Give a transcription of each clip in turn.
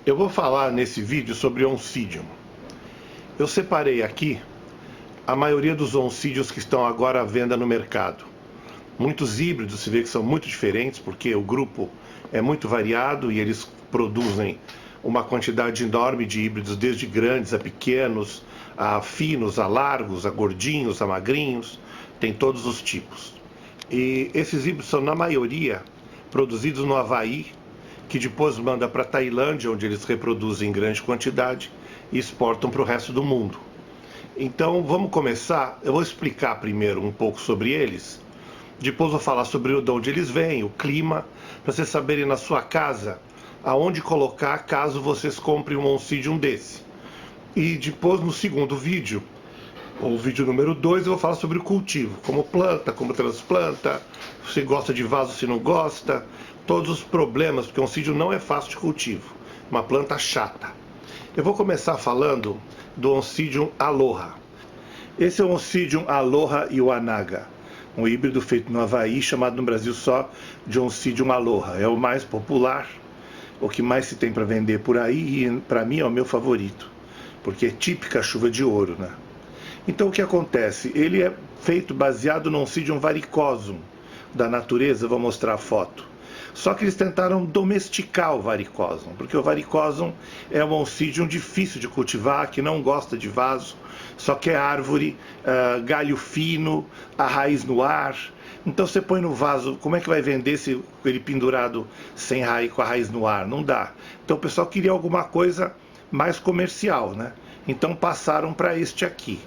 Eu vou falar nesse vídeo sobre Oncidium. Eu separei aqui a maioria dos oncídios que estão agora à venda no mercado. Muitos híbridos, se vê que são muito diferentes, porque o grupo é muito variado e eles produzem uma quantidade enorme de híbridos, desde grandes a pequenos, a finos, a largos, a gordinhos, a magrinhos, tem todos os tipos. E esses híbridos são, na maioria, produzidos no Havaí, que depois manda para a Tailândia, onde eles reproduzem em grande quantidade e exportam para o resto do mundo. Então vamos começar. Eu vou explicar primeiro um pouco sobre eles, depois vou falar sobre de onde eles vêm, o clima, para vocês saberem na sua casa aonde colocar caso vocês comprem um Oncidium desse. E depois, no segundo vídeo, o vídeo número 2, eu vou falar sobre o cultivo, como planta, como transplanta, se gosta de vaso, se não gosta, todos os problemas, porque o Oncidium não é fácil de cultivo, uma planta chata. Eu vou começar falando do Oncidium Aloha. Esse é o Oncidium Aloha Iwanaga, um híbrido feito no Havaí, chamado no Brasil só de Oncidium Aloha. É o mais popular, o que mais se tem para vender por aí, e para mim é o meu favorito, porque é típica chuva de ouro, né? Então o que acontece? Ele é feito baseado no Oncidium varicosum da natureza, vou mostrar a foto. Só que eles tentaram domesticar o varicosum, porque o varicosum é um Oncidium difícil de cultivar, que não gosta de vaso, só quer árvore, galho fino, a raiz no ar. Então você põe no vaso, como é que vai vender se ele pendurado sem raiz, com a raiz no ar? Não dá. Então o pessoal queria alguma coisa mais comercial, né? Então passaram para este aqui.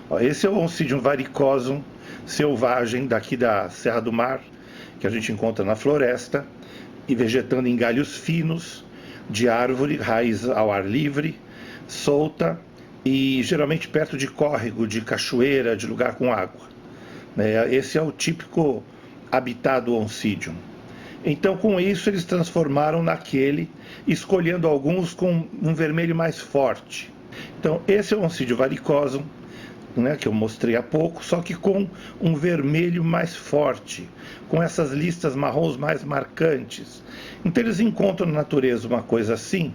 Ó, esse é o Oncidium varicosum selvagem daqui da Serra do Mar, que a gente encontra na floresta, e vegetando em galhos finos de árvore, raiz ao ar livre, solta, e geralmente perto de córrego, de cachoeira, de lugar com água. Esse é o típico habitat do Oncidium. Então, com isso, eles transformaram naquele, escolhendo alguns com um vermelho mais forte. Então, esse é o Oncidium varicosum, né, que eu mostrei há pouco, só que com um vermelho mais forte, com essas listas marrons mais marcantes. Então eles encontram na natureza uma coisa assim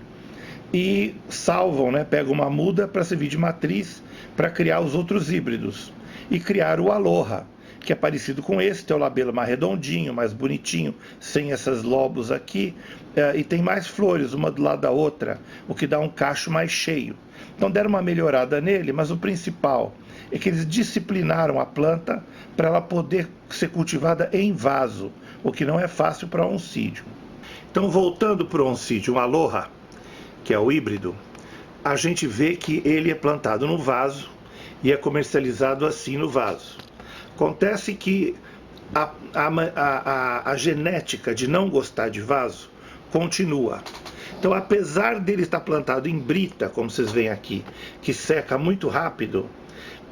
e salvam, né, pegam uma muda para servir de matriz para criar os outros híbridos. E criar o Aloha, que é parecido com esse, tem o labelo mais redondinho, mais bonitinho, sem essas lobos aqui, e tem mais flores, uma do lado da outra, o que dá um cacho mais cheio. Então deram uma melhorada nele, mas o principal é que eles disciplinaram a planta para ela poder ser cultivada em vaso, o que não é fácil para Oncidium. Então, voltando para o Oncidium Aloha, que é o híbrido, a gente vê que ele é plantado no vaso e é comercializado assim no vaso. Acontece que a genética de não gostar de vaso continua. Então, apesar dele estar plantado em brita, como vocês veem aqui, que seca muito rápido,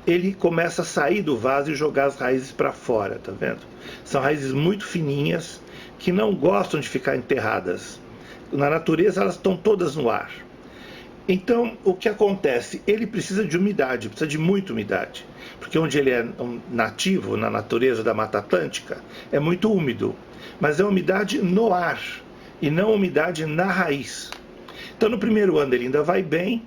ele começa a sair do vaso e jogar as raízes para fora, tá vendo? São raízes muito fininhas, que não gostam de ficar enterradas. Na natureza, elas estão todas no ar. Então, o que acontece? Ele precisa de umidade, precisa de muita umidade, porque onde ele é nativo, na natureza da Mata Atlântica, é muito úmido, mas é umidade no ar e não umidade na raiz. Então, no primeiro ano ele ainda vai bem,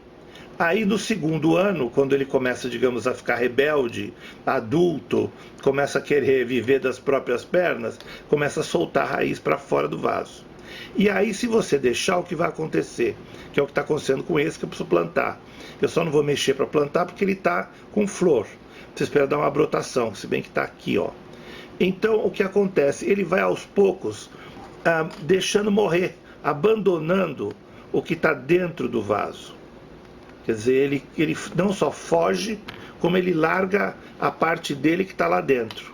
aí no segundo ano, quando ele começa, digamos, a ficar rebelde, adulto, começa a querer viver das próprias pernas, começa a soltar a raiz para fora do vaso. E aí, se você deixar, o que vai acontecer? Que é o que está acontecendo com esse que eu preciso plantar. Eu só não vou mexer para plantar porque ele está com flor. Você espera dar uma brotação, se bem que está aqui, ó. Então, o que acontece? Ele vai aos poucos deixando morrer, abandonando o que está dentro do vaso. Quer dizer, ele não só foge, como ele larga a parte dele que está lá dentro.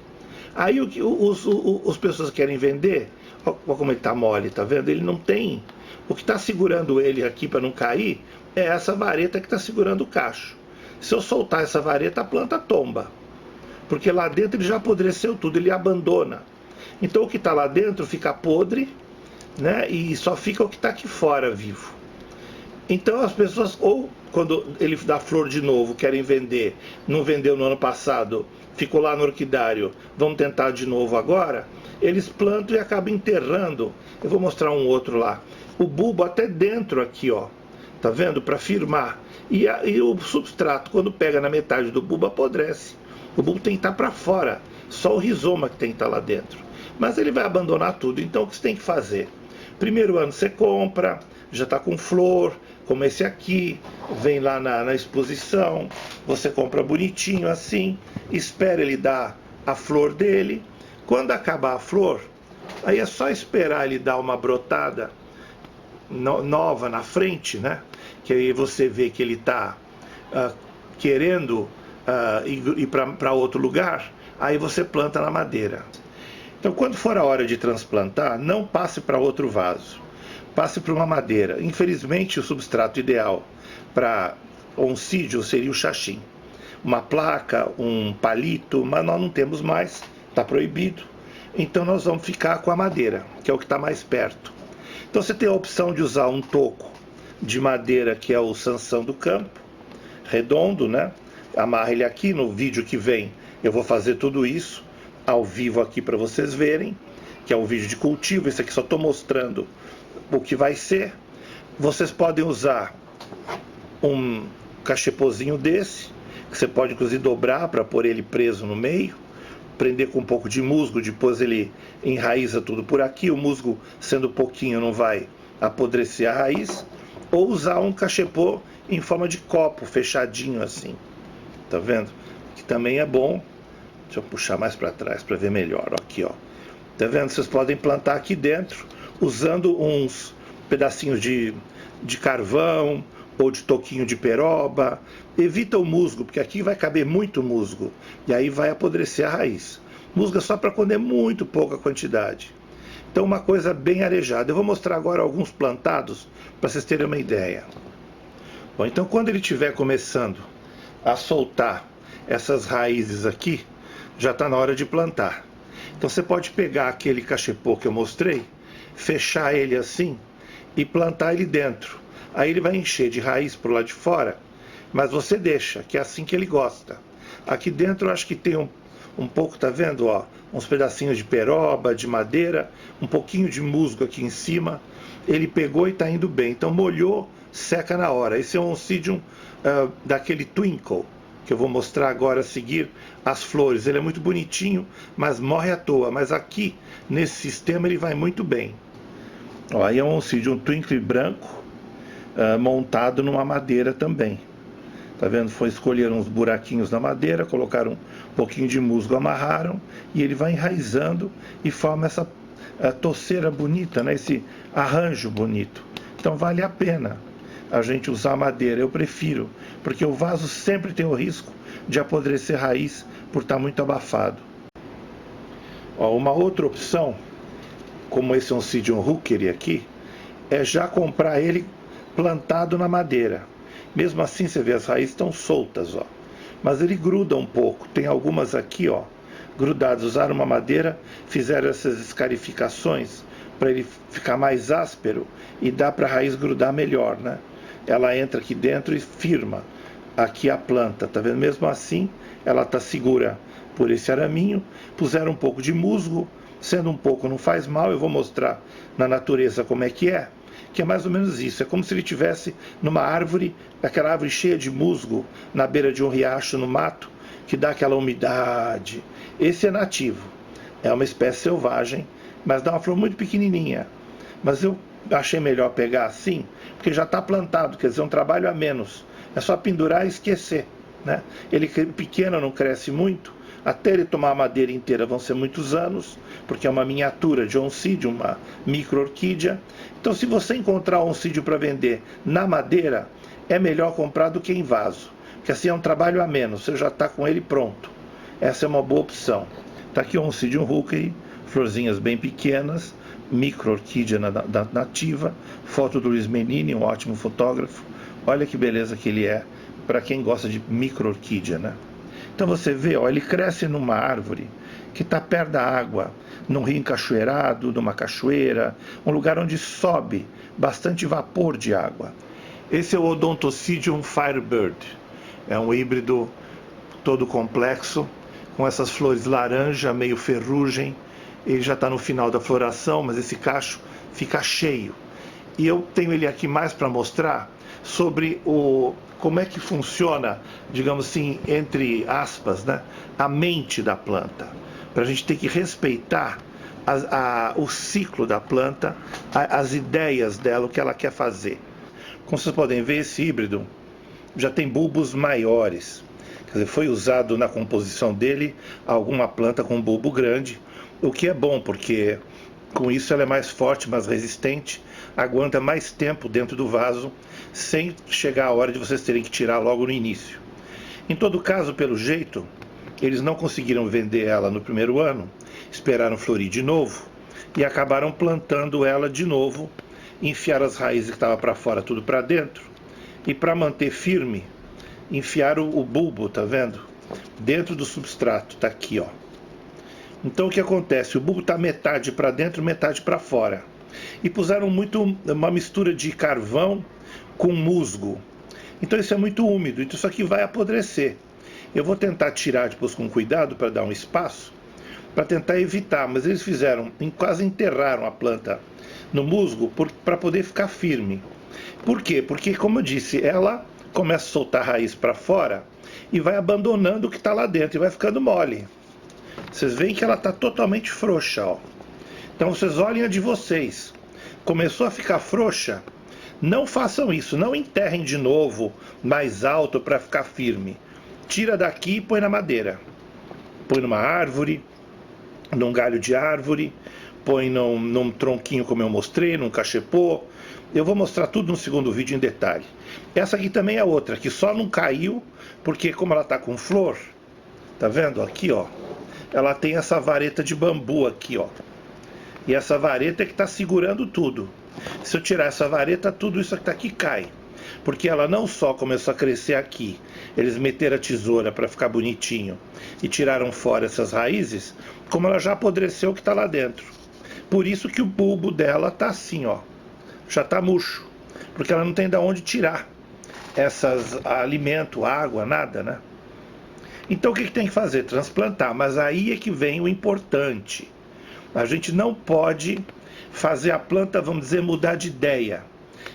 Aí as pessoas querem vender, olha como ele está mole, tá vendo? Ele não tem. O que está segurando ele aqui para não cair é essa vareta que está segurando o cacho. Se eu soltar essa vareta, a planta tomba. Porque lá dentro ele já apodreceu tudo, ele abandona. Então o que está lá dentro fica podre, né? E só fica o que está aqui fora vivo. Então as pessoas, ou quando ele dá flor de novo, querem vender, não vendeu no ano passado, ficou lá no orquidário, vamos tentar de novo agora, eles plantam e acabam enterrando. Eu vou mostrar um outro lá. o bulbo até dentro aqui, ó. Tá vendo? Para firmar. E o substrato, quando pega na metade do bulbo, apodrece. O bulbo tem que estar para fora. Só o rizoma que tem que estar lá dentro. Mas ele vai abandonar tudo. Então o que você tem que fazer? Primeiro ano você compra, já está com flor, como esse aqui, vem lá na exposição, você compra bonitinho assim, espera ele dar a flor dele. Quando acabar a flor, aí é só esperar ele dar uma brotada nova na frente, né? Que aí você vê que ele está querendo ir para outro lugar, aí você planta na madeira. Então, quando for a hora de transplantar, não passe para outro vaso, passe para uma madeira. Infelizmente, o substrato ideal para oncídio seria o xaxim. Uma placa, um palito, mas nós não temos mais, está proibido. Então nós vamos ficar com a madeira, que é o que está mais perto. Então você tem a opção de usar um toco de madeira, que é o Sansão do campo, redondo, né? Amarra ele aqui, no vídeo que vem eu vou fazer tudo isso ao vivo aqui para vocês verem, que é um vídeo de cultivo. Esse aqui só estou mostrando o que vai ser. Vocês podem usar um cachepozinho desse, que você pode inclusive dobrar para pôr ele preso no meio, prender com um pouco de musgo, depois ele enraiza tudo por aqui. O musgo, sendo pouquinho, não vai apodrecer a raiz. Ou usar um cachepô em forma de copo, fechadinho assim, tá vendo? Que também é bom. Deixa eu puxar mais para trás para ver melhor, aqui, ó. Tá vendo? Vocês podem plantar aqui dentro, usando uns pedacinhos de carvão ou de toquinho de peroba. Evita o musgo, porque aqui vai caber muito musgo, e aí vai apodrecer a raiz. Musgo é só para quando é muito pouca quantidade. Então, uma coisa bem arejada. Eu vou mostrar agora alguns plantados, para vocês terem uma ideia. Bom, então quando ele estiver começando a soltar essas raízes aqui, já está na hora de plantar. Então você pode pegar aquele cachepô que eu mostrei, fechar ele assim e plantar ele dentro. Aí ele vai encher de raiz por lá de fora, mas você deixa, que é assim que ele gosta. Aqui dentro eu acho que tem um pouco, tá vendo, ó, uns pedacinhos de peroba, de madeira, um pouquinho de musgo aqui em cima. Ele pegou e está indo bem. Então molhou, seca na hora. Esse é um oncidium daquele Twinkle, que eu vou mostrar agora a seguir as flores. Ele é muito bonitinho, mas morre à toa. Mas aqui, nesse sistema, ele vai muito bem. Ó, aí é um oncidium Twinkle branco, montado numa madeira também. Tá vendo? Foi escolher uns buraquinhos na madeira, colocaram um pouquinho de musgo, amarraram, e ele vai enraizando e forma essa toceira bonita, né? Esse arranjo bonito. Então vale a pena a gente usar a madeira. Eu prefiro, porque o vaso sempre tem o risco de apodrecer raiz por estar muito abafado. Ó, uma outra opção, como esse Oncidium Hookery aqui, é já comprar ele plantado na madeira. Mesmo assim, você vê, as raízes estão soltas, ó. Mas ele gruda um pouco. Tem algumas aqui, ó, grudadas. Usaram uma madeira, fizeram essas escarificações para ele ficar mais áspero e dá para a raiz grudar melhor, né? Ela entra aqui dentro e firma aqui a planta, tá vendo? Mesmo assim, ela está segura por esse araminho. Puseram um pouco de musgo, sendo um pouco não faz mal. Eu vou mostrar na natureza como é, que é mais ou menos isso. É como se ele estivesse numa árvore, aquela árvore cheia de musgo, na beira de um riacho, no mato, que dá aquela umidade. Esse é nativo, é uma espécie selvagem, mas dá uma flor muito pequenininha. Mas eu achei melhor pegar assim, porque já está plantado, quer dizer, um trabalho a menos. É só pendurar e esquecer, né? Ele pequeno, não cresce muito. Até ele tomar a madeira inteira vão ser muitos anos, porque é uma miniatura de oncídio, uma micro-orquídea. Então, se você encontrar oncídio para vender na madeira, é melhor comprar do que em vaso, porque assim é um trabalho a menos, você já está com ele pronto. Essa é uma boa opção. Está aqui o Oncidium Hookery, florzinhas bem pequenas, micro-orquídea nativa, foto do Luiz Menini, um ótimo fotógrafo. Olha que beleza que ele é, para quem gosta de micro-orquídea, né? Então você vê, ó, ele cresce numa árvore que está perto da água, num rio encachoeirado, numa cachoeira, um lugar onde sobe bastante vapor de água. Esse é o Odontocidium Firebird. É um híbrido todo complexo, com essas flores laranja, meio ferrugem. Ele já está no final da floração, mas esse cacho fica cheio. e eu tenho ele aqui mais para mostrar sobre como é que funciona, digamos assim, entre aspas, né, a mente da planta. Para a gente ter que respeitar o ciclo da planta, as ideias dela, o que ela quer fazer. Como vocês podem ver, esse híbrido já tem bulbos maiores. Quer dizer, foi usado na composição dele alguma planta com bulbo grande, o que é bom, porque com isso ela é mais forte, mais resistente, aguenta mais tempo dentro do vaso, sem chegar a hora de vocês terem que tirar logo no início. Em todo caso, pelo jeito, eles não conseguiram vender ela no primeiro ano, esperaram florir de novo e acabaram plantando ela de novo, enfiaram as raízes que estavam para fora tudo para dentro e, para manter firme, enfiaram o bulbo, tá vendo? Dentro do substrato, tá aqui, ó. Então o que acontece? O bulbo está metade para dentro, metade para fora. E puseram uma mistura de carvão com musgo. Então isso é muito úmido, então isso aqui vai apodrecer. Eu vou tentar tirar depois com cuidado para dar um espaço, para tentar evitar, mas eles fizeram, quase enterraram a planta no musgo para poder ficar firme. Por quê? Porque, como eu disse, ela começa a soltar a raiz para fora e vai abandonando o que está lá dentro e vai ficando mole. Vocês veem que ela está totalmente frouxa, ó. Então vocês olhem a de vocês. Começou a ficar frouxa, não façam isso, não enterrem de novo mais alto para ficar firme. Tira daqui e põe na madeira. Põe numa árvore, num galho de árvore, põe num tronquinho como eu mostrei, num cachepô. Eu vou mostrar tudo no segundo vídeo em detalhe. Essa aqui também é outra, que só não caiu, porque como ela está com flor, tá vendo? Aqui, ó. Ela tem essa vareta de bambu aqui, ó. E essa vareta é que está segurando tudo. Se eu tirar essa vareta, tudo isso que está aqui cai. Porque ela não só começou a crescer aqui, eles meteram a tesoura para ficar bonitinho e tiraram fora essas raízes, como ela já apodreceu o que está lá dentro. Por isso que o bulbo dela está assim, ó. Já está murcho. Porque ela não tem de onde tirar alimento, água, nada, né? Então o que tem que fazer? Transplantar. Mas aí é que vem o importante. A gente não pode fazer a planta, vamos dizer, mudar de ideia.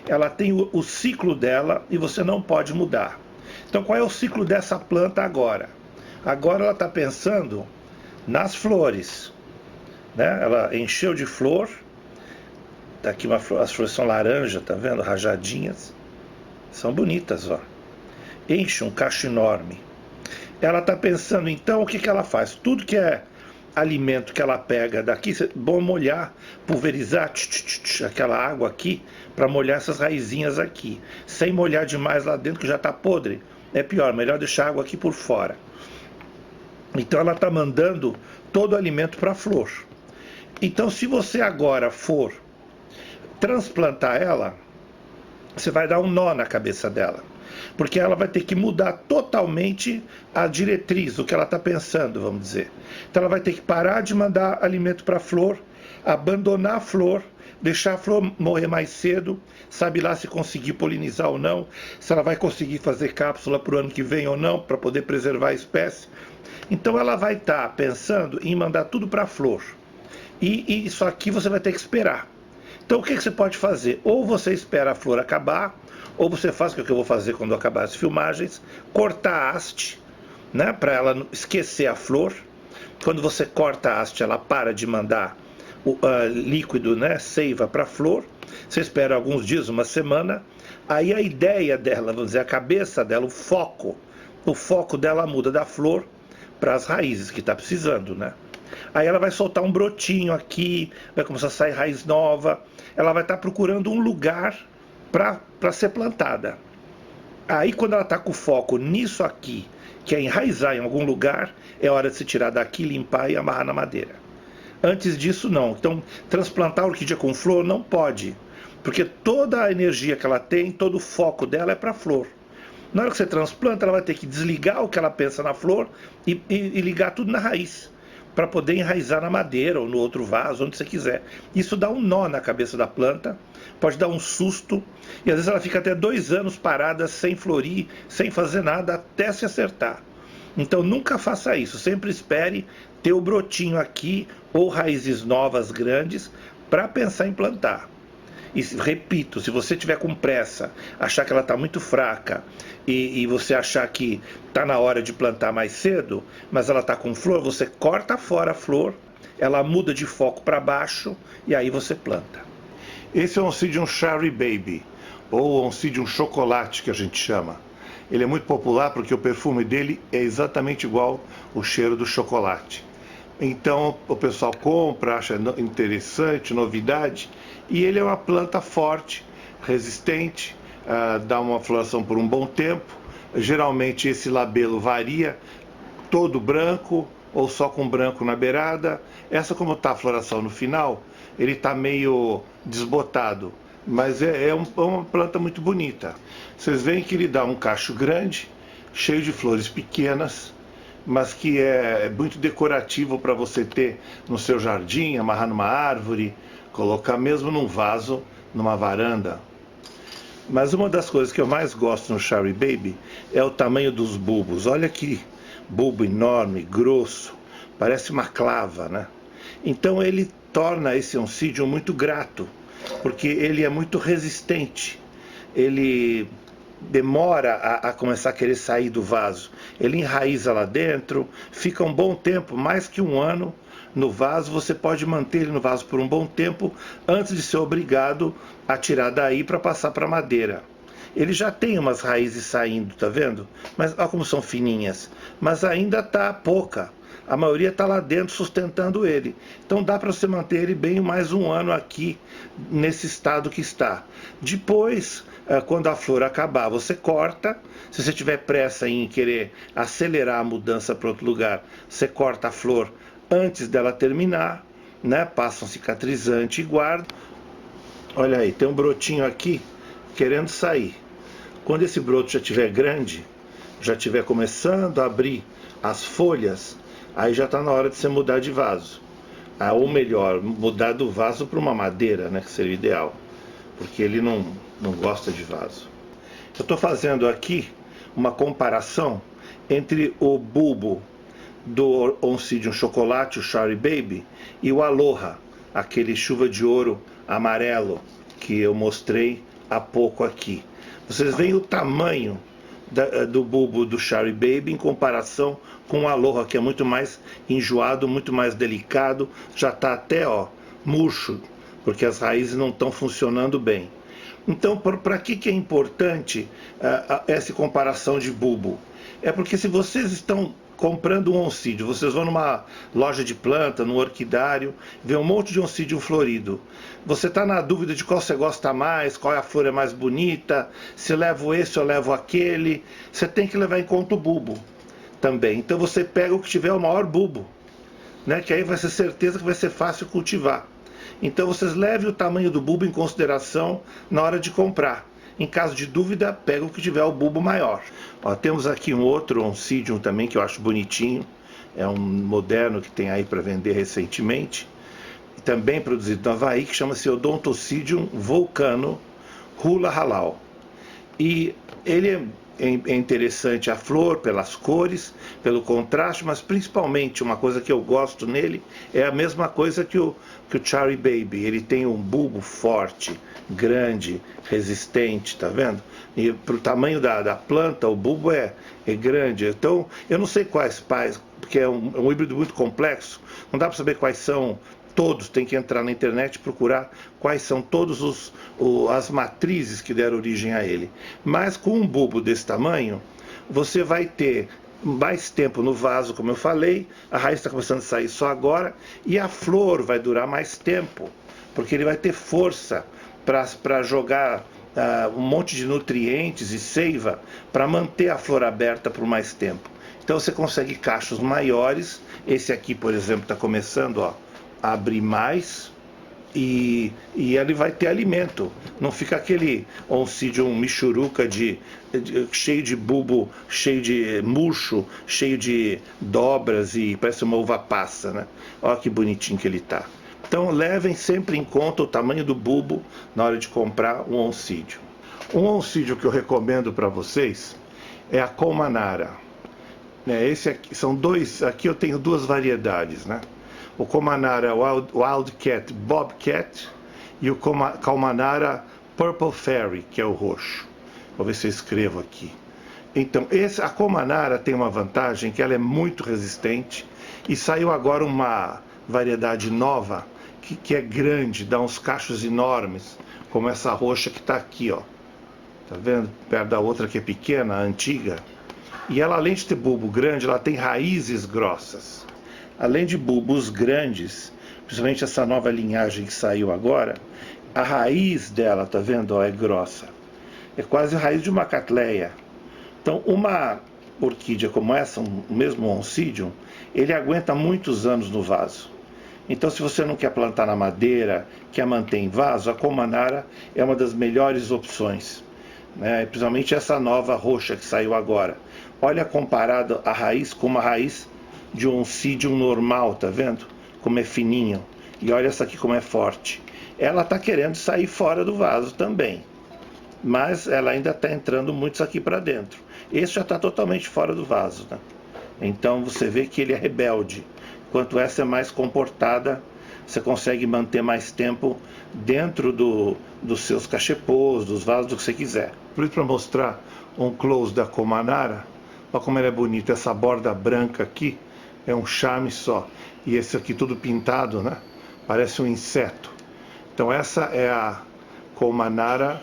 Ela tem o ciclo dela e você não pode mudar. Então qual é o ciclo dessa planta agora? Agora ela está pensando nas flores, né? Ela encheu de flor. Tá aqui as flores são laranja, tá vendo? Rajadinhas. São bonitas, ó. Enche um cacho enorme. Ela está pensando, então, o que ela faz? Tudo que é alimento que ela pega daqui, é bom molhar, pulverizar aquela água aqui, para molhar essas raizinhas aqui. Sem molhar demais lá dentro, que já está podre. É pior, melhor deixar a água aqui por fora. Então ela está mandando todo o alimento para a flor. Então se você agora for transplantar ela, você vai dar um nó na cabeça dela. Porque ela vai ter que mudar totalmente a diretriz, o que ela está pensando, vamos dizer. Então ela vai ter que parar de mandar alimento para a flor, abandonar a flor, deixar a flor morrer mais cedo, sabe lá se conseguir polinizar ou não, se ela vai conseguir fazer cápsula para o ano que vem ou não, para poder preservar a espécie. Então ela vai estar pensando em mandar tudo para a flor. E isso aqui você vai ter que esperar. Então o que você pode fazer? Ou você espera a flor acabar, ou você faz o que eu vou fazer quando acabar as filmagens, cortar a haste, né, para ela esquecer a flor. Quando você corta a haste, ela para de mandar o líquido, né, seiva para a flor. Você espera alguns dias, uma semana. Aí a ideia dela, vamos dizer, a cabeça dela, o foco dela muda da flor para as raízes que está precisando, né? Aí ela vai soltar um brotinho aqui, vai começar a sair raiz nova. Ela vai estar procurando um lugar para ser plantada. Aí quando ela está com foco nisso aqui, que é enraizar em algum lugar, é hora de se tirar daqui, limpar e amarrar na madeira. Antes disso não. Então transplantar a orquídea com flor não pode, porque toda a energia que ela tem, todo o foco dela é para a flor. Na hora que você transplanta, ela vai ter que desligar o que ela pensa na flor e ligar tudo na raiz, para poder enraizar na madeira ou no outro vaso, onde você quiser. Isso dá um nó na cabeça da planta, pode dar um susto, e às vezes ela fica até 2 anos parada, sem florir, sem fazer nada, até se acertar. Então nunca faça isso, sempre espere ter o brotinho aqui, ou raízes novas grandes, para pensar em plantar. E repito, se você tiver com pressa, achar que ela está muito fraca e você achar que está na hora de plantar mais cedo, mas ela está com flor, você corta fora a flor, ela muda de foco para baixo e aí você planta. Esse é o Oncidium Cherry Baby, ou Oncidium chocolate que a gente chama. Ele é muito popular porque o perfume dele é exatamente igual ao cheiro do chocolate. Então o pessoal compra, acha interessante, novidade, e ele é uma planta forte, resistente, dá uma floração por um bom tempo. Geralmente esse labelo varia, todo branco ou só com branco na beirada. Essa, como está a floração no final, ele está meio desbotado, mas é uma planta muito bonita. Vocês veem que ele dá um cacho grande, cheio de flores pequenas, mas que é muito decorativo para você ter no seu jardim, amarrar numa árvore, colocar mesmo num vaso, numa varanda. Mas uma das coisas que eu mais gosto no Cherry Baby é o tamanho dos bulbos. Olha aqui, bulbo enorme, grosso, parece uma clava, né? Então ele torna esse Oncidium muito grato, porque ele é muito resistente. Ele demora a começar a querer sair do vaso. Ele enraiza lá dentro, fica um bom tempo, mais que um ano no vaso. Você pode manter ele no vaso por um bom tempo antes de ser obrigado a tirar daí para passar para madeira. Ele já tem umas raízes saindo, tá vendo? Mas olha como são fininhas. Mas ainda tá pouca. A maioria está lá dentro sustentando ele. Então dá para você manter ele bem mais um ano aqui, nesse estado que está. Depois, quando a flor acabar, você corta. Se você tiver pressa em querer acelerar a mudança para outro lugar, você corta a flor antes dela terminar, né? Passa um cicatrizante e guarda. Olha aí, tem um brotinho aqui querendo sair. Quando esse broto já estiver grande, já estiver começando a abrir as folhas, aí já está na hora de você mudar de vaso. Ou melhor, mudar do vaso para uma madeira, né, que seria o ideal, porque ele não gosta de vaso. Eu estou fazendo aqui uma comparação entre o bulbo do Oncidium chocolate, o Cherry Baby, e o Aloha, aquele chuva de ouro amarelo que eu mostrei há pouco aqui. Vocês veem o tamanho do bulbo do Cherry Baby em comparação com o Aloha, que é muito mais enjoado, muito mais delicado, já está até murcho, porque as raízes não estão funcionando bem. Então, para que é importante essa comparação de bulbo? É porque se vocês estão comprando um oncídio, vocês vão numa loja de planta, num orquidário, vê um monte de oncídio florido. Você está na dúvida de qual você gosta mais, qual é a flor é mais bonita, se levo esse ou levo aquele. Você tem que levar em conta o bulbo também. Então você pega o que tiver o maior bulbo, né? Que aí vai ser certeza que vai ser fácil cultivar. Então vocês levem o tamanho do bulbo em consideração na hora de comprar. Em caso de dúvida, pega o que tiver o bulbo maior. Temos aqui um outro Oncidium também que eu acho bonitinho. É um moderno que tem aí para vender recentemente. Também produzido no Havaí, que chama-se Odontocidium Vulcano Hula Halal. E ele é interessante a flor, pelas cores, pelo contraste, mas principalmente uma coisa que eu gosto nele é a mesma coisa que o Cherry Baby. Ele tem um bulbo forte, grande, resistente, tá vendo? E pro tamanho da planta, o bulbo é grande. Então, eu não sei quais pais, porque é um híbrido muito complexo, não dá para saber quais são todos, tem que entrar na internet e procurar quais são todos as matrizes que deram origem a ele. Mas com um bulbo desse tamanho, você vai ter mais tempo no vaso, como eu falei, a raiz está começando a sair só agora, e a flor vai durar mais tempo, porque ele vai ter força para jogar um monte de nutrientes e seiva para manter a flor aberta por mais tempo. Então você consegue cachos maiores. Esse aqui, por exemplo, está começando a abrir mais, e ele vai ter alimento. Não fica aquele Oncidium michuruca cheio de bulbo, cheio de murcho, cheio de dobras e parece uma uva passa, né? Olha que bonitinho que ele está. Então levem sempre em conta o tamanho do bulbo na hora de comprar um Oncidium. Um Oncidium que eu recomendo para vocês é a Comanara. Esse aqui, são dois, aqui eu tenho duas variedades, né? O Comanara é o Wildcat Bobcat e o Calmanara Purple Fairy, que é o roxo. Vou ver se eu escrevo aqui. Então, a Calmanara tem uma vantagem, que ela é muito resistente, e saiu agora uma variedade nova, que é grande, dá uns cachos enormes, como essa roxa que está aqui, ó. Tá vendo? Perto da outra que é pequena, a antiga. E ela, além de ter bulbo grande, ela tem raízes grossas. Além de bulbos grandes, principalmente essa nova linhagem que saiu agora, a raiz dela, tá vendo? Ó, é grossa. É quase a raiz de uma catleia. Então, uma orquídea como essa, o mesmo Oncidium, ele aguenta muitos anos no vaso. Então, se você não quer plantar na madeira, quer manter em vaso, a Calmanara é uma das melhores opções, né? Principalmente essa nova roxa que saiu agora. Olha comparado a raiz com uma raiz de um Oncidium normal, tá vendo? Como é fininho. E olha essa aqui como é forte. Ela está querendo sair fora do vaso também, mas ela ainda está entrando muitos aqui para dentro. Esse já está totalmente fora do vaso, né? Então você vê que ele é rebelde. Enquanto essa é mais comportada, você consegue manter mais tempo dentro dos seus cachepôs, dos vasos, do que você quiser. Por isso, para mostrar um close da Calmanara, olha como ela é bonita. Essa borda branca aqui é um charme só. E esse aqui tudo pintado, né? Parece um inseto. Então essa é a Calmanara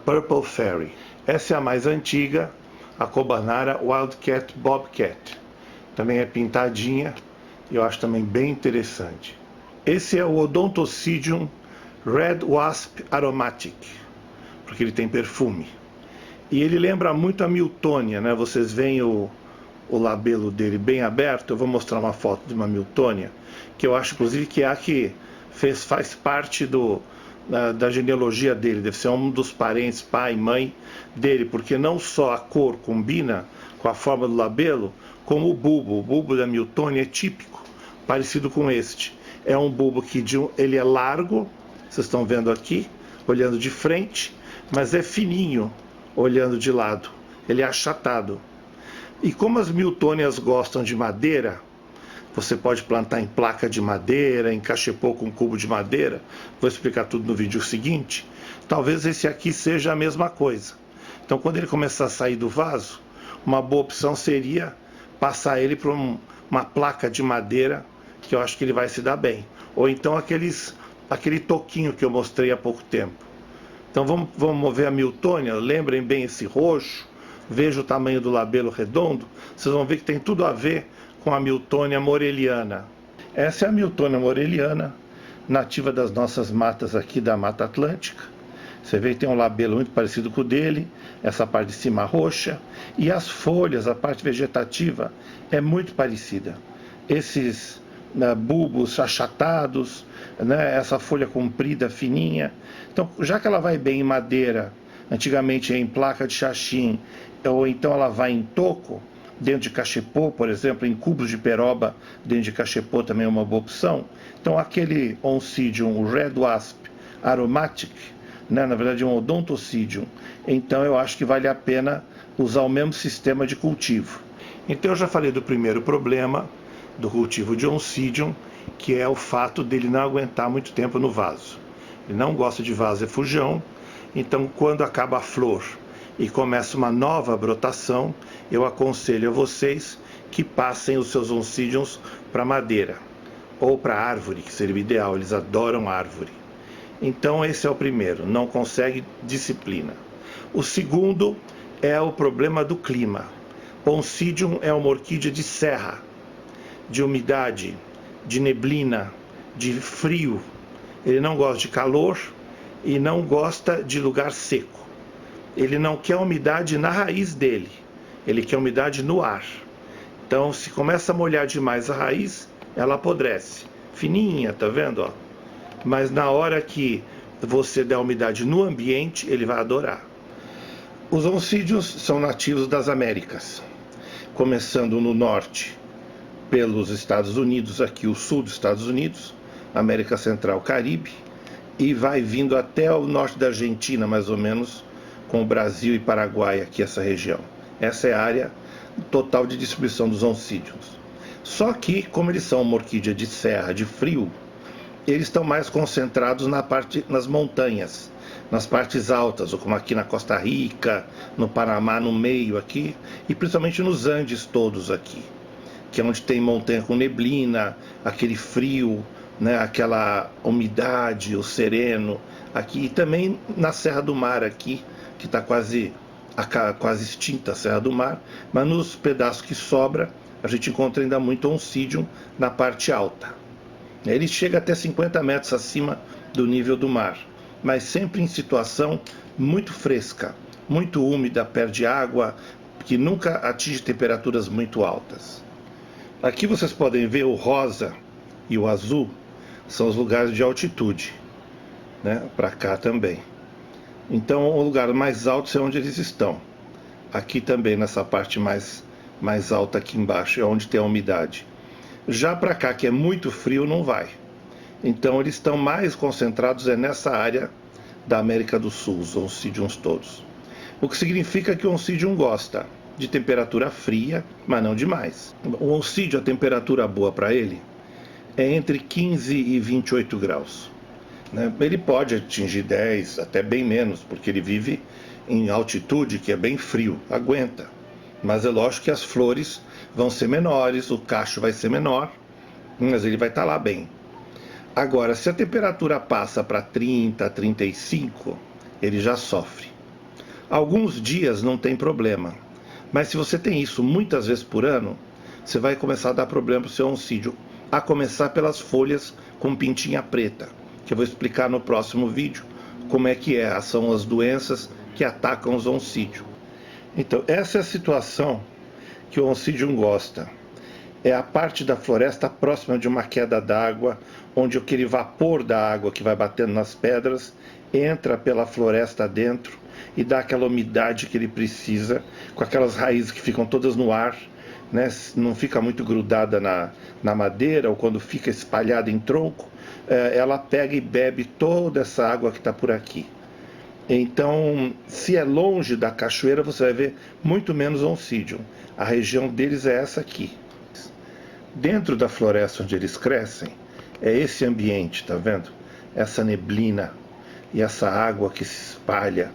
Purple Fairy. Essa é a mais antiga, a Calmanara Wildcat Bobcat. Também é pintadinha e eu acho também bem interessante. Esse é o Odontocidium Red Wasp Aromatic, porque ele tem perfume. E ele lembra muito a Miltonia, né? Vocês veem o labelo dele bem aberto. Eu vou mostrar uma foto de uma Miltonia, que eu acho inclusive que é a que faz parte da genealogia dele. Deve ser um dos parentes, pai e mãe dele, porque não só a cor combina com a forma do labelo, como o bulbo da Miltonia é típico, parecido com este. É um bulbo que ele é largo, vocês estão vendo aqui, olhando de frente, mas é fininho, olhando de lado. Ele é achatado. E como as Miltonias gostam de madeira, você pode plantar em placa de madeira, em cachepô com cubo de madeira. Vou explicar tudo no vídeo seguinte. Talvez esse aqui seja a mesma coisa. Então, quando ele começar a sair do vaso, uma boa opção seria passar ele para uma placa de madeira, que eu acho que ele vai se dar bem. Ou então aquele toquinho que eu mostrei há pouco tempo. Então vamos mover a Miltonia. Lembrem bem esse roxo. Veja o tamanho do labelo redondo. Vocês vão ver que tem tudo a ver com a Miltonia moreliana. Essa é a Miltonia moreliana, nativa das nossas matas aqui da Mata Atlântica. Você vê que tem um labelo muito parecido com o dele, essa parte de cima roxa, e as folhas, a parte vegetativa, é muito parecida. Esses bulbos achatados, né, essa folha comprida, fininha. Então, já que ela vai bem em madeira, antigamente em placa de xaxim, ou então ela vai em toco, dentro de cachepô, por exemplo, em cubos de peroba, dentro de cachepô também é uma boa opção. Então, aquele Oncidium, o Red Wasp Aromatic, né, na verdade é um Odontocidium, então eu acho que vale a pena usar o mesmo sistema de cultivo. Então eu já falei do primeiro problema do cultivo de Oncidium, que é o fato dele não aguentar muito tempo no vaso. Ele não gosta de vaso efusão, então quando acaba a flor e começa uma nova brotação, eu aconselho a vocês que passem os seus Oncidiums para madeira, ou para árvore, que seria o ideal. Eles adoram árvore. Então esse é o primeiro, não consegue disciplina. O segundo é o problema do clima. Oncidium é uma orquídea de serra, de umidade, de neblina, de frio. Ele não gosta de calor e não gosta de lugar seco. Ele não quer umidade na raiz dele, ele quer umidade no ar. Então, se começa a molhar demais a raiz, ela apodrece. Fininha, tá vendo? Ó? Mas na hora que você der umidade no ambiente, ele vai adorar. Os oncídios são nativos das Américas, começando no norte, pelos Estados Unidos, aqui o sul dos Estados Unidos, América Central, Caribe, e vai vindo até o norte da Argentina, mais ou menos, com o Brasil e Paraguai, aqui essa região. Essa é a área total de distribuição dos oncídios. Só que, como eles são uma orquídea de serra, de frio, eles estão mais concentrados nas montanhas, nas partes altas, ou como aqui na Costa Rica, no Panamá, no meio aqui, e principalmente nos Andes todos aqui, que é onde tem montanha com neblina, aquele frio, né, aquela umidade, o sereno aqui, e também na Serra do Mar aqui, que está quase extinta a Serra do Mar, mas nos pedaços que sobra, a gente encontra ainda muito oncidium na parte alta. Ele chega até 50 metros acima do nível do mar, mas sempre em situação muito fresca, muito úmida, perde água, que nunca atinge temperaturas muito altas. Aqui vocês podem ver o rosa e o azul, são os lugares de altitude, né? Para cá também. Então o lugar mais alto é onde eles estão. Aqui também nessa parte mais alta aqui embaixo, é onde tem a umidade. Já para cá, que é muito frio, não vai. Então eles estão mais concentrados nessa área da América do Sul, os oncidiums todos. O que significa que o oncidium gosta de temperatura fria, mas não demais. O oncídio, a temperatura boa para ele, é entre 15 e 28 graus. Né? Ele pode atingir 10, até bem menos, porque ele vive em altitude que é bem frio, aguenta. Mas é lógico que as flores vão ser menores, o cacho vai ser menor, mas ele vai estar lá bem. Agora, se a temperatura passa para 30, 35, ele já sofre. Alguns dias não tem problema, mas se você tem isso muitas vezes por ano, você vai começar a dar problema para o seu oncídio, a começar pelas folhas com pintinha preta, que eu vou explicar no próximo vídeo como é que são as doenças que atacam os oncídios. Então, essa é a situação que o oncidium gosta. É a parte da floresta próxima de uma queda d'água, onde aquele vapor da água que vai batendo nas pedras entra pela floresta dentro e dá aquela umidade que ele precisa, com aquelas raízes que ficam todas no ar, né? Não fica muito grudada na madeira, ou quando fica espalhada em tronco, ela pega e bebe toda essa água que está por aqui. Então, se é longe da cachoeira, você vai ver muito menos oncidium. A região deles é essa aqui. Dentro da floresta onde eles crescem, é esse ambiente, tá vendo? Essa neblina e essa água que se espalha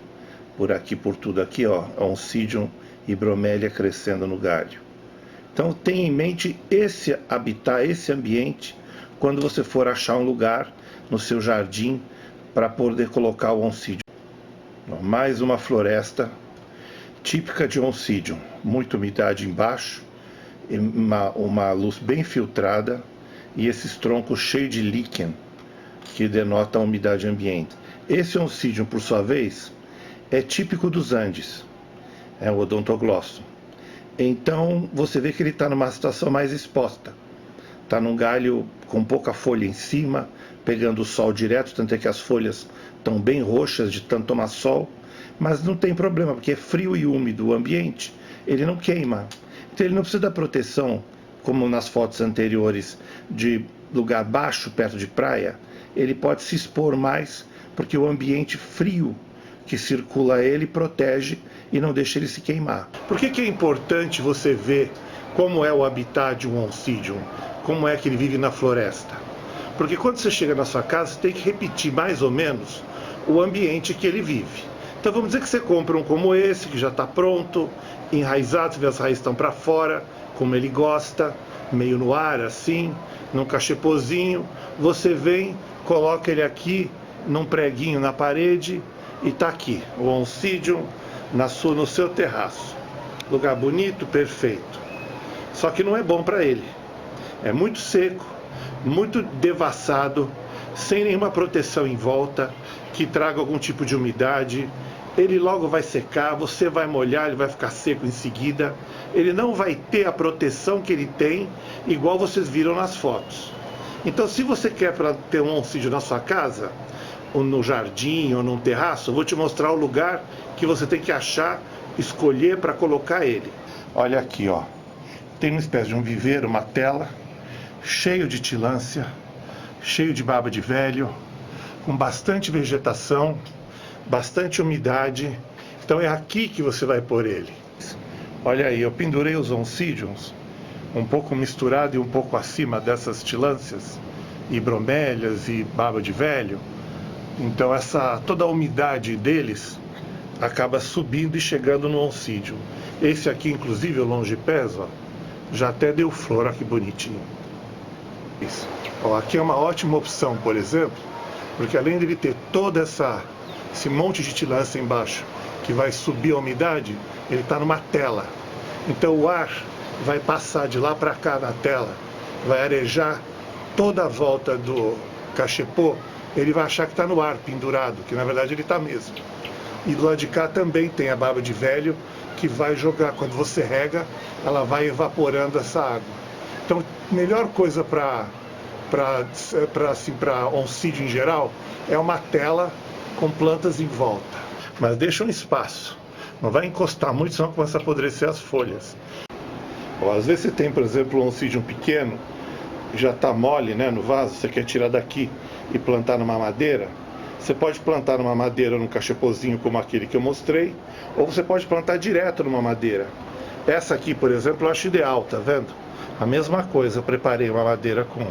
por aqui, por tudo aqui, ó, oncidium e bromélia crescendo no galho. Então, tenha em mente esse habitat, esse ambiente, quando você for achar um lugar no seu jardim para poder colocar o oncidium. Mais uma floresta típica de oncidium, muita umidade embaixo, uma luz bem filtrada e esses troncos cheios de líquen que denotam a umidade ambiente. Esse oncidium, por sua vez, é típico dos Andes, é o Odontoglossum. Então você vê que ele está numa situação mais exposta, está num galho com pouca folha em cima, pegando o sol direto, tanto é que as folhas estão bem roxas de tanto tomar sol, mas não tem problema, porque é frio e úmido o ambiente, ele não queima. Então ele não precisa da proteção, como nas fotos anteriores, de lugar baixo, perto de praia. Ele pode se expor mais, porque o ambiente frio que circula ele protege e não deixa ele se queimar. Por que é importante você ver como é o habitat de um oncidium? Como é que ele vive na floresta? Porque quando você chega na sua casa, você tem que repetir mais ou menos o ambiente que ele vive. Então vamos dizer que você compra um como esse, que já está pronto, enraizado, você vê as raízes estão para fora, como ele gosta, meio no ar assim, num cachepozinho. Você vem, coloca ele aqui num preguinho na parede e está aqui, o oncidium no seu terraço. Lugar bonito, perfeito. Só que não é bom para ele. É muito seco, muito devassado, sem nenhuma proteção em volta, que traga algum tipo de umidade. Ele logo vai secar, você vai molhar, ele vai ficar seco em seguida. Ele não vai ter a proteção que ele tem, igual vocês viram nas fotos. Então, se você quer ter um oncidium na sua casa, ou no jardim, ou num terraço, eu vou te mostrar o lugar que você tem que achar, escolher para colocar ele. Olha aqui, ó. Tem uma espécie de um viveiro, uma tela, cheio de tilância, cheio de baba de velho, com bastante vegetação, bastante umidade. Então é aqui que você vai pôr ele. Olha aí, eu pendurei os oncidiums um pouco misturado e um pouco acima dessas tilâncias, e bromélias e baba de velho. Então toda a umidade deles acaba subindo e chegando no oncídio. Esse aqui, inclusive, o longipés, ó, já até deu flor, olha que bonitinho. Isso. Ó, aqui é uma ótima opção, por exemplo, porque além de ele ter toda esse monte de tilância embaixo, que vai subir a umidade, ele está numa tela. Então o ar vai passar de lá para cá na tela, vai arejar toda a volta do cachepô, ele vai achar que está no ar, pendurado, que na verdade ele está mesmo. E do lado de cá também tem a baba de velho, que vai jogar, quando você rega, ela vai evaporando essa água. Então, melhor coisa para oncídio em geral é uma tela com plantas em volta. Mas deixa um espaço, não vai encostar muito, senão começa a apodrecer as folhas. Ou, às vezes você tem, por exemplo, um oncídio pequeno, já está mole, né, no vaso, você quer tirar daqui e plantar numa madeira. Você pode plantar numa madeira, num cachepôzinho como aquele que eu mostrei, ou você pode plantar direto numa madeira. Essa aqui, por exemplo, eu acho ideal, tá vendo? A mesma coisa, eu preparei uma madeira com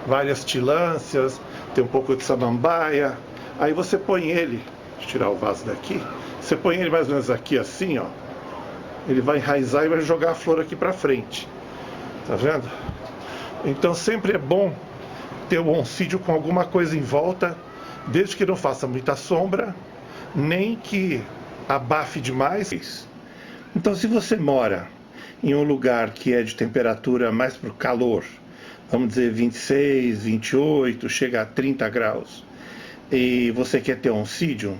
várias tilâncias, tem um pouco de samambaia. Aí você põe ele, deixa eu tirar o vaso daqui, você põe ele mais ou menos aqui assim, ó. Ele vai enraizar e vai jogar a flor aqui pra frente. Tá vendo? Então sempre é bom ter o oncídio com alguma coisa em volta, desde que não faça muita sombra, nem que abafe demais. Então, se você mora em um lugar que é de temperatura mais para o calor, vamos dizer 26, 28, chega a 30 graus, e você quer ter oncídio,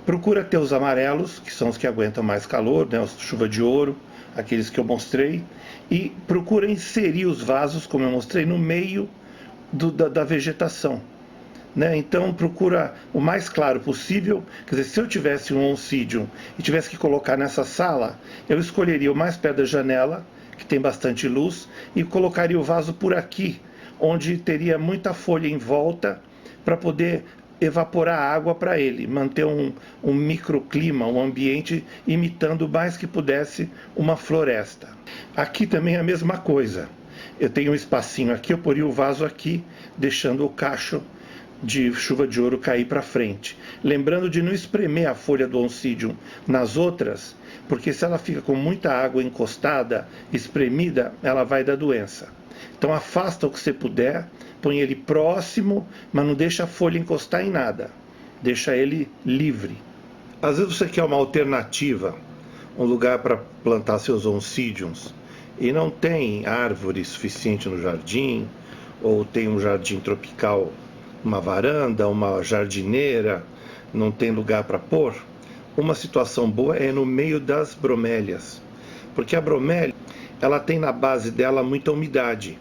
procura ter os amarelos, que são os que aguentam mais calor, né, os chuva de ouro, aqueles que eu mostrei, e procura inserir os vasos, como eu mostrei, no meio da vegetação. Né? Então procura o mais claro possível. Quer dizer, se eu tivesse um oncídio e tivesse que colocar nessa sala, eu escolheria o mais perto da janela, que tem bastante luz, e colocaria o vaso por aqui, onde teria muita folha em volta, para poder evaporar água para ele, manter um microclima, um ambiente imitando o mais que pudesse uma floresta. Aqui também é a mesma coisa. Eu tenho um espacinho aqui, eu poria o vaso aqui, deixando o cacho de chuva de ouro cair para frente. Lembrando de não espremer a folha do oncídio nas outras, porque se ela fica com muita água encostada, espremida, ela vai dar doença. Então afasta o que você puder, põe ele próximo, mas não deixa a folha encostar em nada. Deixa ele livre. Às vezes você quer uma alternativa, um lugar para plantar seus oncídios, e não tem árvore suficiente no jardim, ou tem um jardim tropical, uma varanda, uma jardineira, não tem lugar para pôr. Uma situação boa é no meio das bromélias, porque a bromélia, ela tem na base dela muita umidade.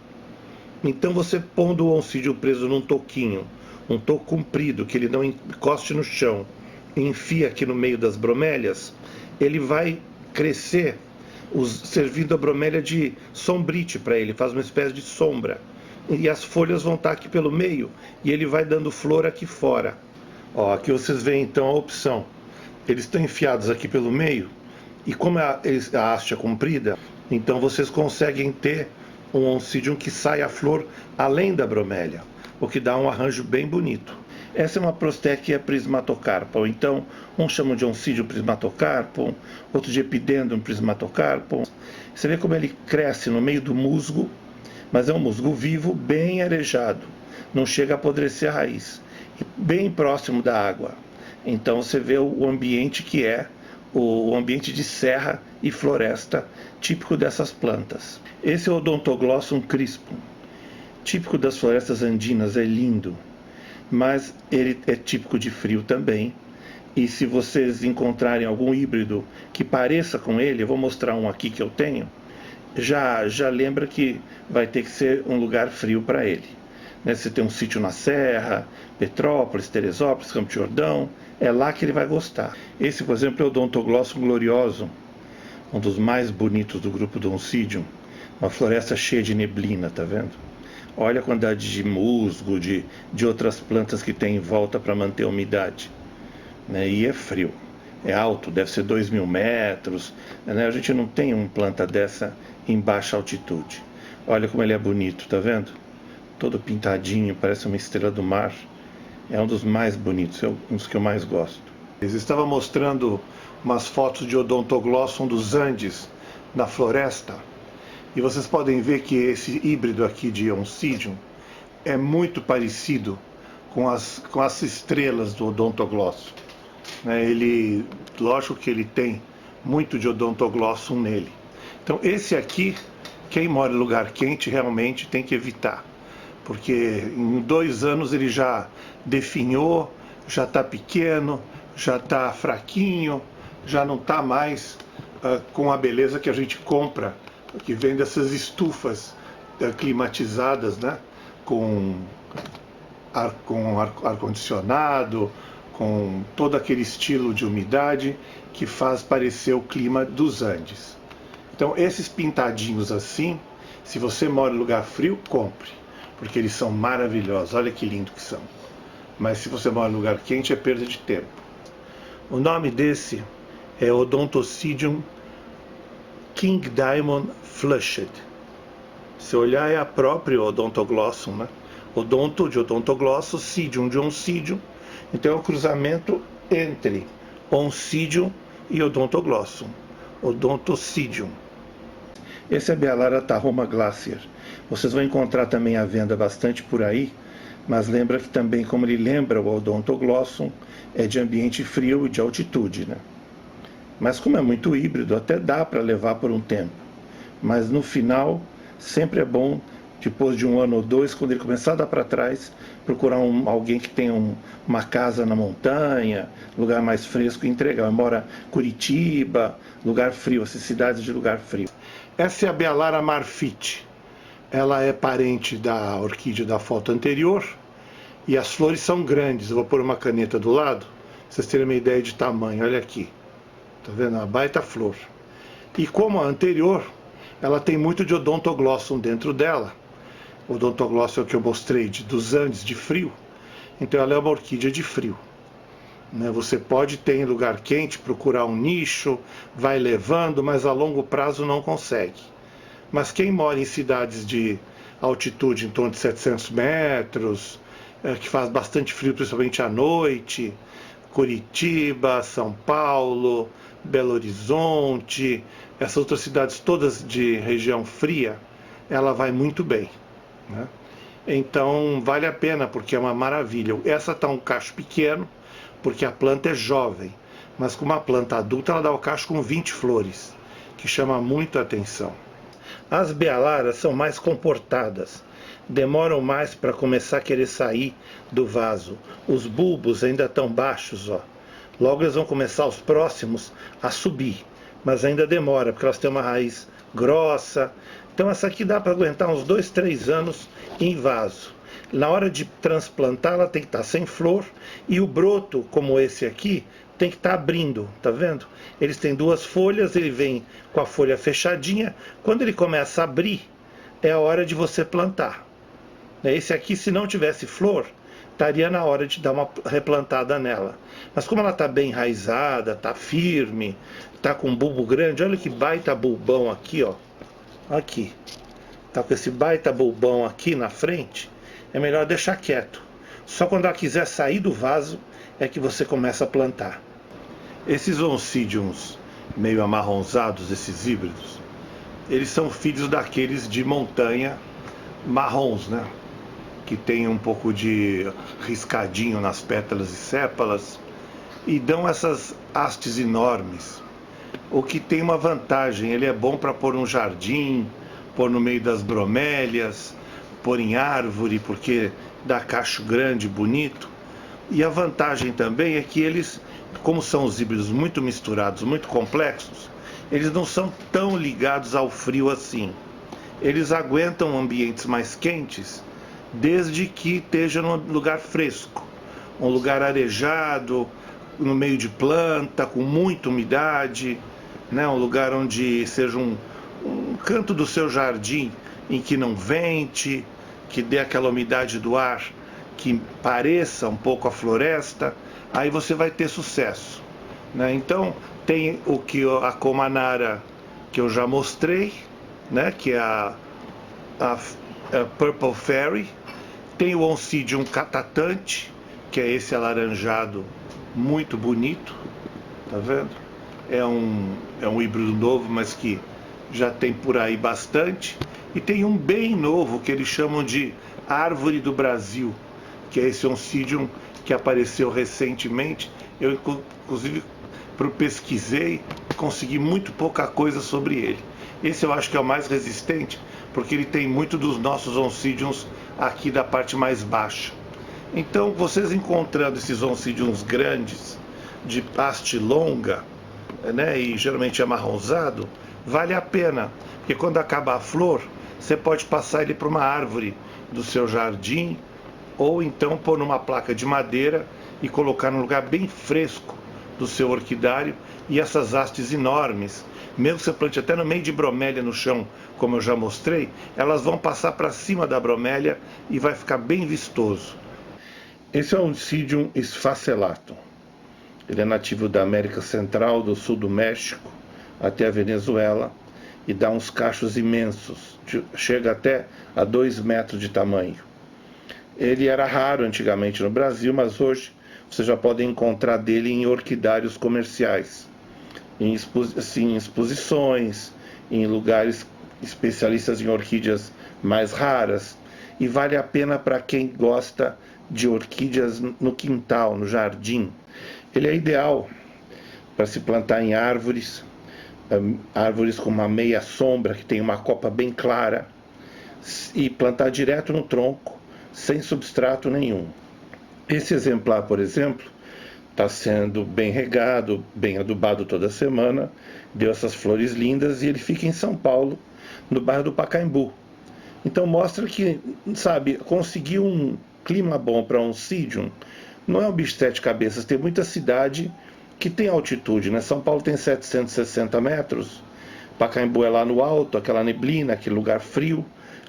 Então você pondo o oncídio preso num toquinho, um toco comprido, que ele não encoste no chão, e enfia aqui no meio das bromélias, ele vai crescer, servindo a bromélia de sombrite para ele, faz uma espécie de sombra. E as folhas vão estar aqui pelo meio, e ele vai dando flor aqui fora. Ó, aqui vocês veem então a opção. Eles estão enfiados aqui pelo meio, e como a haste é comprida, então vocês conseguem ter um oncídio que sai a flor além da bromélia, o que dá um arranjo bem bonito. Essa é uma Prostechia prismatocarpa, ou então uns chamam de oncídio prismatocarpum, outros de Epidendrum prismatocarpum. Você vê como ele cresce no meio do musgo, mas é um musgo vivo, bem arejado, não chega a apodrecer a raiz, bem próximo da água. Então você vê o ambiente que é o ambiente de serra e floresta típico dessas plantas. Esse é o Odontoglossum crispum, típico das florestas andinas, é lindo, mas ele é típico de frio também. E se vocês encontrarem algum híbrido que pareça com ele, eu vou mostrar um aqui que eu tenho, já lembra que vai ter que ser um lugar frio para ele. Né? Você tem um sítio na Serra, Petrópolis, Teresópolis, Campo de Jordão, é lá que ele vai gostar. Esse, por exemplo, é o Odontoglossum gloriosum, um dos mais bonitos do grupo do Oncidium, uma floresta cheia de neblina, tá vendo? Olha a quantidade de musgo, de outras plantas que tem em volta para manter a umidade. Né? E é frio, é alto, deve ser 2.000 metros. Né? A gente não tem uma planta dessa em baixa altitude. Olha como ele é bonito, tá vendo? todo pintadinho, parece uma estrela do mar. É um dos mais bonitos, é um dos que eu mais gosto. Eu estava mostrando umas fotos de Odontoglossum dos Andes na floresta, e vocês podem ver que esse híbrido aqui de Oncidium é muito parecido com as estrelas do Odontoglossum. Lógico que ele tem muito de Odontoglossum nele. Então esse aqui, quem mora em lugar quente realmente tem que evitar, porque em 2 anos ele já definhou, já está pequeno, já está fraquinho, já não está mais com a beleza que a gente compra, que vem dessas estufas climatizadas, né? com ar-condicionado, com todo aquele estilo de umidade que faz parecer o clima dos Andes. Então esses pintadinhos assim, se você mora em lugar frio, compre, porque eles são maravilhosos, olha que lindo que são. Mas se você mora em lugar quente, é perda de tempo. O nome desse é Odontocidium King Diamond Flushed. Se olhar, é a própria Odontoglossum, né? Odonto de Odontoglossum, Cidium de Oncidium. Então é o cruzamento entre Oncidium e Odontoglossum. Odontocidium. Esse é a Bealara Tahoma Glacier. Vocês vão encontrar também à venda bastante por aí, mas lembra que também, como ele lembra o Odontoglossum, é de ambiente frio e de altitude, né? Mas como é muito híbrido, até dá para levar por um tempo. Mas no final, sempre é bom, depois de 1 ano ou 2, quando ele começar a dar para trás, procurar alguém que tenha uma casa na montanha, lugar mais fresco e entregar. Mora Curitiba, lugar frio, essas cidades de lugar frio. Essa é a Bealara Marfite. Ela é parente da orquídea da foto anterior e as flores são grandes. Eu vou pôr uma caneta do lado, pra vocês terem uma ideia de tamanho. Olha aqui. Tá vendo? Uma baita flor. E como a anterior, ela tem muito de Odontoglossum dentro dela. O Odontoglossum é o que eu mostrei dos Andes de frio. Então ela é uma orquídea de frio. Você pode ter em lugar quente, procurar um nicho, vai levando, mas a longo prazo não consegue. Mas quem mora em cidades de altitude em torno de 700 metros, que faz bastante frio, principalmente à noite, Curitiba, São Paulo, Belo Horizonte, essas outras cidades todas de região fria, ela vai muito bem, né? Então vale a pena, porque é uma maravilha. Essa está um cacho pequeno, porque a planta é jovem, mas com uma planta adulta ela dá o cacho com 20 flores, que chama muito a atenção. As Bealaras são mais comportadas, demoram mais para começar a querer sair do vaso. Os bulbos ainda estão baixos, ó. Logo eles vão começar os próximos a subir, mas ainda demora, porque elas têm uma raiz grossa. Então essa aqui dá para aguentar uns 2, 3 anos em vaso. Na hora de transplantar ela tem que estar sem flor, e o broto, como esse aqui, tem que estar abrindo, tá vendo? Eles têm 2 folhas, ele vem com a folha fechadinha. Quando ele começa a abrir, é a hora de você plantar. Esse aqui, se não tivesse flor, estaria na hora de dar uma replantada nela. Mas como ela está bem enraizada, está firme, está com um bulbo grande, olha que baita bulbão aqui, ó. Aqui. Está com esse baita bulbão aqui na frente, é melhor deixar quieto. Só quando ela quiser sair do vaso é que você começa a plantar. Esses Oncidiums meio amarronzados, esses híbridos, eles são filhos daqueles de montanha marrons, né? Que tem um pouco de riscadinho nas pétalas e sépalas, e dão essas hastes enormes. O que tem uma vantagem, ele é bom para pôr no jardim, pôr no meio das bromélias, pôr em árvore, porque dá cacho grande, bonito. E a vantagem também é que eles, como são os híbridos muito misturados, muito complexos, eles não são tão ligados ao frio assim. Eles aguentam ambientes mais quentes, desde que esteja num lugar fresco, um lugar arejado, no meio de planta, com muita umidade, né? Um lugar onde seja um canto do seu jardim em que não vente, que dê aquela umidade do ar que pareça um pouco a floresta, aí você vai ter sucesso, né? Então tem a Comanara que eu já mostrei, né? Que é a Purple Fairy, Tem o Oncidium catatante, que é esse alaranjado muito bonito, tá vendo? É um híbrido novo, mas que já tem por aí bastante. E tem um bem novo que eles chamam de Árvore do Brasil, que é esse Oncidium que apareceu recentemente. Eu inclusive pesquisei, consegui muito pouca coisa sobre ele. Esse eu acho que é o mais resistente, porque ele tem muito dos nossos Oncidiums aqui da parte mais baixa. Então, vocês encontrando esses Oncidiums grandes, de haste longa, né, e geralmente amarronzado, vale a pena, porque quando acabar a flor, você pode passar ele para uma árvore do seu jardim, ou então pôr numa placa de madeira e colocar num lugar bem fresco do seu orquidário, e essas hastes enormes, mesmo que você plante até no meio de bromélia no chão, como eu já mostrei, elas vão passar para cima da bromélia e vai ficar bem vistoso. Esse é o Oncidium esfacellatum. Ele é nativo da América Central, do sul do México, até a Venezuela, e dá uns cachos imensos, chega até a 2 metros de tamanho. Ele era raro antigamente no Brasil, mas hoje você já pode encontrar dele em orquidários comerciais, em exposições, em lugares especialistas em orquídeas mais raras, e vale a pena para quem gosta de orquídeas no quintal, no jardim. Ele é ideal para se plantar em árvores com uma meia sombra, que tem uma copa bem clara, e plantar direto no tronco, sem substrato nenhum. Esse exemplar, por exemplo, está sendo bem regado, bem adubado toda semana, deu essas flores lindas, e ele fica em São Paulo, no bairro do Pacaembu. Então mostra que, sabe, conseguir um clima bom para um Oncidium não é um bicho de 7 cabeças. Tem muita cidade que tem altitude, né? São Paulo tem 760 metros, Pacaembu é lá no alto, aquela neblina, aquele lugar frio,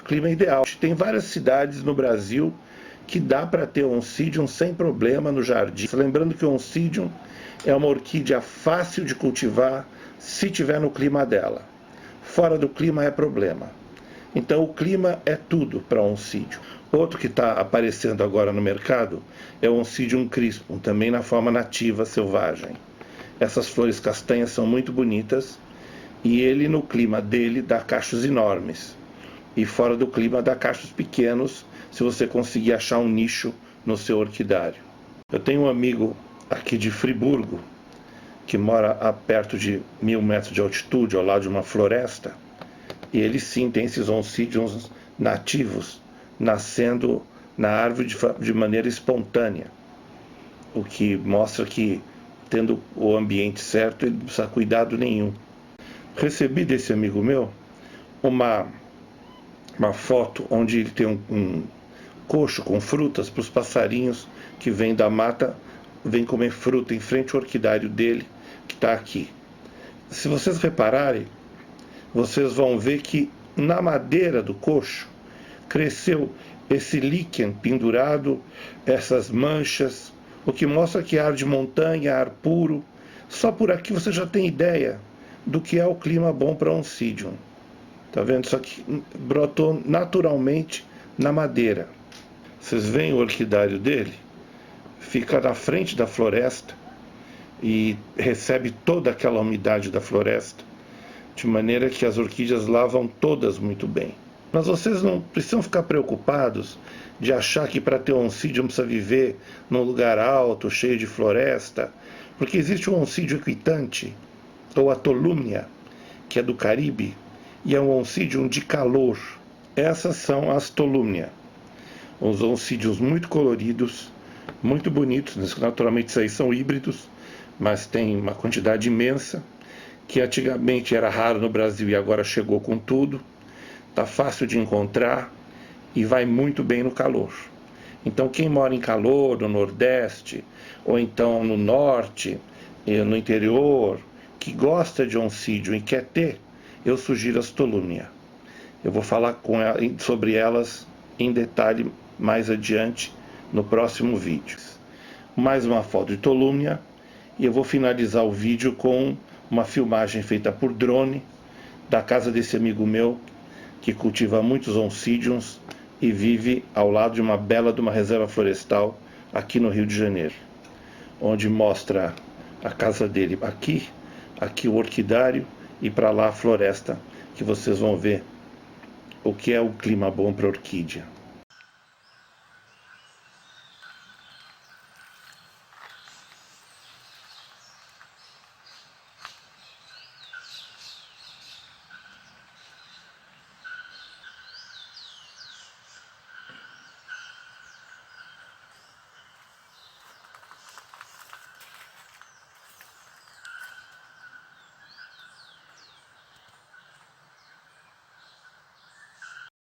clima ideal. Tem várias cidades no Brasil que dá para ter um Oncidium sem problema no jardim. Lembrando que o Oncidium é uma orquídea fácil de cultivar se tiver no clima dela. Fora do clima é problema. Então o clima é tudo para um Oncidium. Outro que está aparecendo agora no mercado é o Oncidium crispum, também na forma nativa selvagem. Essas flores castanhas são muito bonitas, e ele no clima dele dá cachos enormes. E fora do clima dá cachos pequenos, se você conseguir achar um nicho no seu orquidário. Eu tenho um amigo aqui de Friburgo, que mora a perto de 1000 metros de altitude, ao lado de uma floresta, e ele sim tem esses Oncidiums nativos, nascendo na árvore de maneira espontânea, o que mostra que, tendo o ambiente certo, ele não precisa cuidado nenhum. Recebi desse amigo meu uma foto onde ele tem um coxo com frutas para os passarinhos que vêm da mata, vêm comer fruta em frente ao orquidário dele, que está aqui. Se vocês repararem, vocês vão ver que na madeira do coxo cresceu esse líquen pendurado, essas manchas, o que mostra que é ar de montanha, ar puro. Só por aqui você já tem ideia do que é o clima bom para um Oncidium. Tá vendo? Isso aqui brotou naturalmente na madeira. Vocês veem o orquidário dele? Fica na frente da floresta e recebe toda aquela umidade da floresta, de maneira que as orquídeas lá vão todas muito bem. Mas vocês não precisam ficar preocupados de achar que para ter um Oncidium precisa viver num lugar alto, cheio de floresta, porque existe um Oncidium equitante, ou a Tolumnia, que é do Caribe, e é um Oncidium de calor. Essas são as Tolumnia. Os Oncidiums muito coloridos, muito bonitos, naturalmente isso aí são híbridos, mas tem uma quantidade imensa, que antigamente era raro no Brasil e agora chegou com tudo. Está fácil de encontrar e vai muito bem no calor. Então quem mora em calor, no Nordeste, ou então no Norte, no interior, que gosta de Oncidium e quer ter, eu sugiro as Tolumnia. Eu vou falar sobre elas em detalhe mais adiante no próximo vídeo. Mais uma foto de Tolumnia, e eu vou finalizar o vídeo com uma filmagem feita por drone da casa desse amigo meu, que cultiva muitos Oncidiums e vive ao lado de uma bela de uma reserva florestal aqui no Rio de Janeiro, onde mostra a casa dele aqui o orquidário e para lá a floresta, que vocês vão ver o que é o clima bom para orquídea.